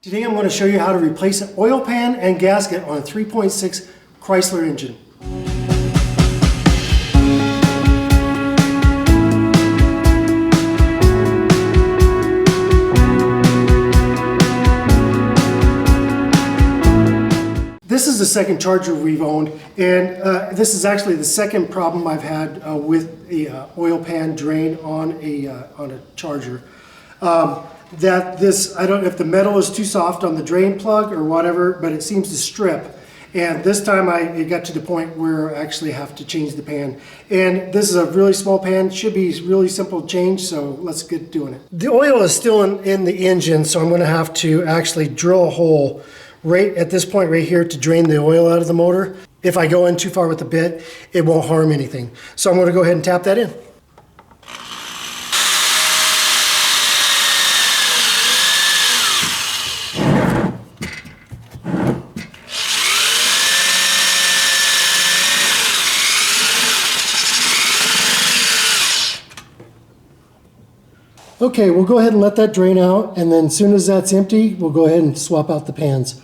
Today I'm going to show you how to replace an oil pan and gasket on a 3.6 Chrysler engine. This is the second charger we've owned, and this is actually the second problem I've had with the oil pan drain on a charger. I don't know if the metal is too soft on the drain plug or whatever, but it seems to strip. And this time it got to the point where I actually have to change the pan. And this is a really small pan, should be really simple to change, so let's get doing it. The oil is still in the engine, so I'm going to have to actually drill a hole right at this point right here to drain the oil out of the motor. If I go in too far with the bit, it won't harm anything. So I'm going to go ahead and tap that in. Okay, we'll go ahead and let that drain out, and then as soon as that's empty, we'll go ahead and swap out the pans.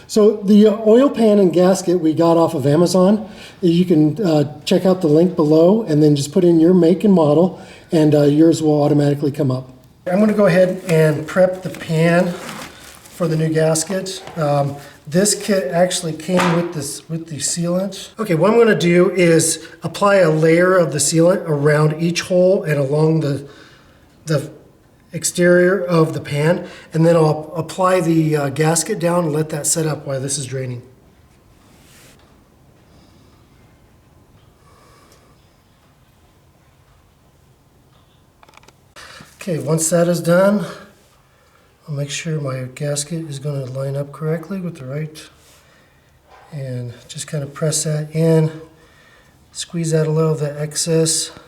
So the oil pan and gasket we got off of Amazon. You can check out the link below and then just put in your make and model, and yours will automatically come up. I'm going to go ahead and prep the pan for the new gasket. This kit actually came with the sealant. Okay, what I'm going to do is apply a layer of the sealant around each hole and along the exterior of the pan, and then I'll apply the gasket down and let that set up while this is draining. Okay, once that is done, I'll make sure my gasket is going to line up correctly with the right, and just kind of press that in, squeeze out a little of the excess.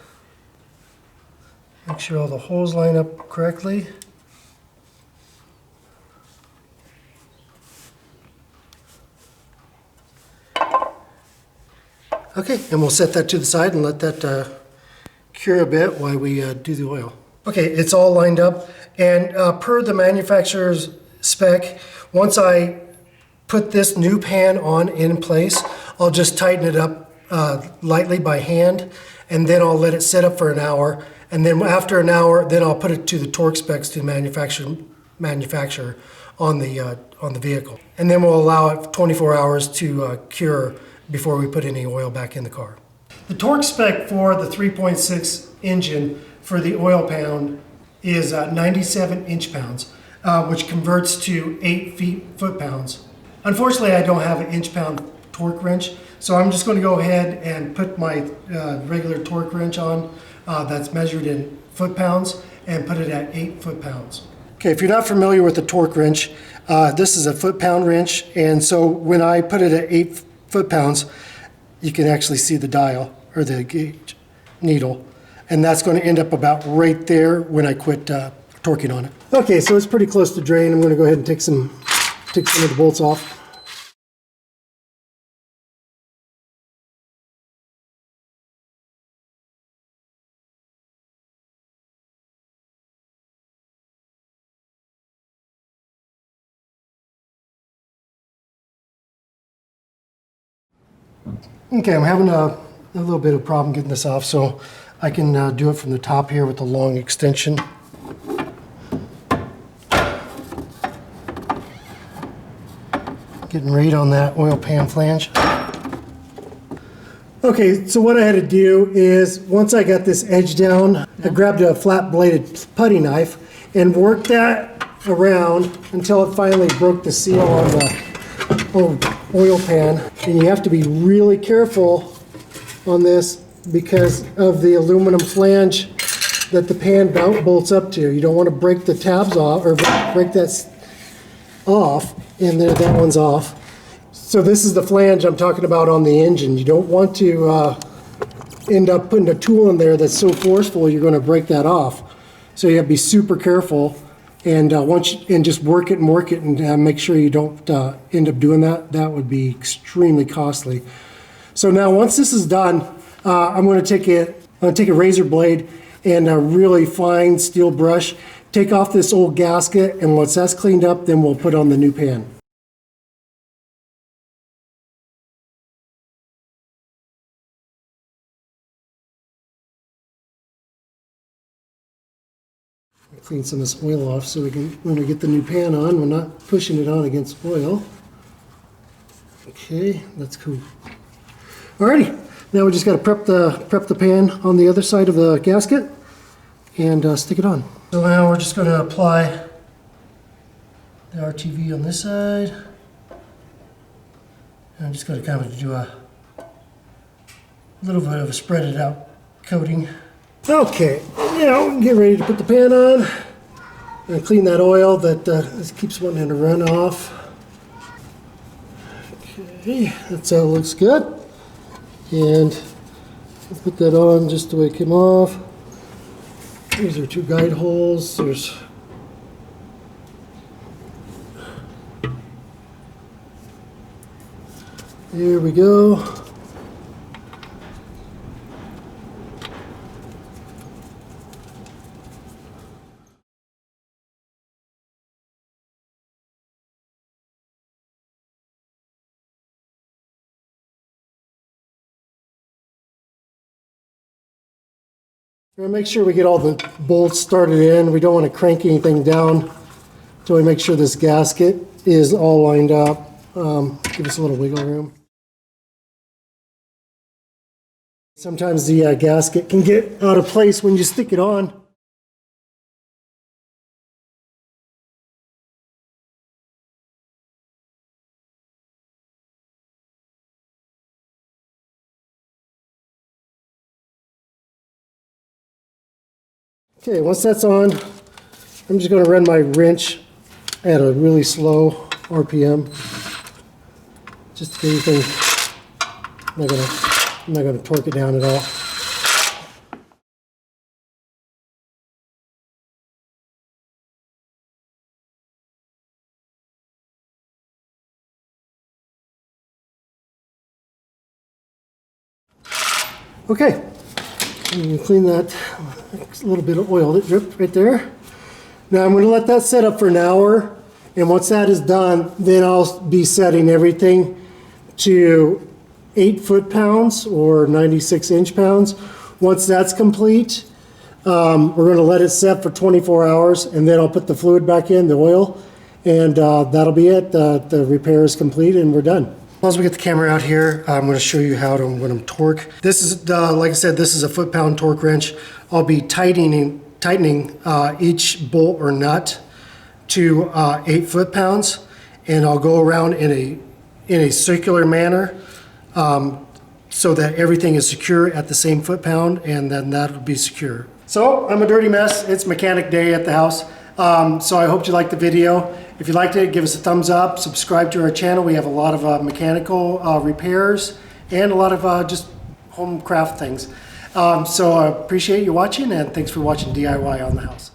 Make sure all the holes line up correctly. Okay, and we'll set that to the side and let that cure a bit while we do the oil. Okay, it's all lined up, and per the manufacturer's spec, once I put this new pan on in place, I'll just tighten it up lightly by hand, and then I'll let it set up for an hour. And then after an hour, then I'll put it to the torque specs to the manufacturer on the vehicle. And then we'll allow it 24 hours to cure before we put any oil back in the car. The torque spec for the 3.6 engine for the oil pan is 97 inch-pounds, which converts to 8 foot-pounds. Unfortunately, I don't have an inch-pound torque wrench, so I'm just going to go ahead and put my regular torque wrench on. That's measured in foot-pounds, and put it at 8 foot-pounds. Okay, if you're not familiar with the torque wrench, this is a foot-pound wrench, and so when I put it at 8 foot-pounds, you can actually see the dial or the gauge needle, and that's going to end up about right there when I quit torquing on it. Okay, so it's pretty close to drain. I'm going to go ahead and take some of the bolts off. Okay, I'm having a little bit of problem getting this off, so I can do it from the top here with the long extension. Getting right on that oil pan flange. Okay, so what I had to do is, once I got this edge down, I grabbed a flat-bladed putty knife and worked that around until it finally broke the seal on the oil pan. And you have to be really careful on this because of the aluminum flange that the pan bolts up to. You don't want to break the tabs off or break that off, and there that one's off. So this is the flange I'm talking about on the engine. You don't want to end up putting a tool in there that's so forceful you're going to break that off. So you have to be super careful, and just work it and make sure you don't end up doing that. That would be extremely costly. So now once this is done, I'm going to take a razor blade and a really fine steel brush take off this old gasket, and once that's cleaned up, then we'll put on the new pan. Clean some of this oil off so we can, when we get the new pan on, we're not pushing it on against oil. Okay, that's cool. Alrighty, now we just got to prep the pan on the other side of the gasket and stick it on. So now we're just going to apply the RTV on this side. And I'm just going to kind of do a little bit of a spread it out coating. Okay, now get ready to put the pan on and clean that oil that keeps wanting to run off. Okay, that's how it looks good. And I'll put that on just the way it came off. These are 2 guide holes. There we go. We're gonna make sure we get all the bolts started in. We don't want to crank anything down until we make sure this gasket is all lined up. Give us a little wiggle room. Sometimes the gasket can get out of place when you stick it on. Okay, once that's on, I'm just going to run my wrench at a really slow RPM. Just to get anything, I'm not going to torque it down at all. Okay, you can clean that. A little bit of oil that dripped right there. Now I'm going to let that set up for an hour, and once that is done, then I'll be setting everything to 8 foot-pounds or 96 inch-pounds. Once that's complete, we're going to let it set for 24 hours, and then I'll put the fluid back in, the oil, and that'll be it. The repair is complete, and we're done. As we get the camera out here, I'm going to show you how to torque. This is, like I said, this is a foot-pound torque wrench. I'll be tightening each bolt or nut to 8 foot-pounds, and I'll go around in a circular manner so that everything is secure at the same foot-pound, and then that'll be secure. So I'm a dirty mess. It's mechanic day at the house. So I hope you liked the video. If you liked it, give us a thumbs up, subscribe to our channel. We have a lot of mechanical repairs and a lot of just home craft things. So I appreciate you watching, and thanks for watching DIY on the house.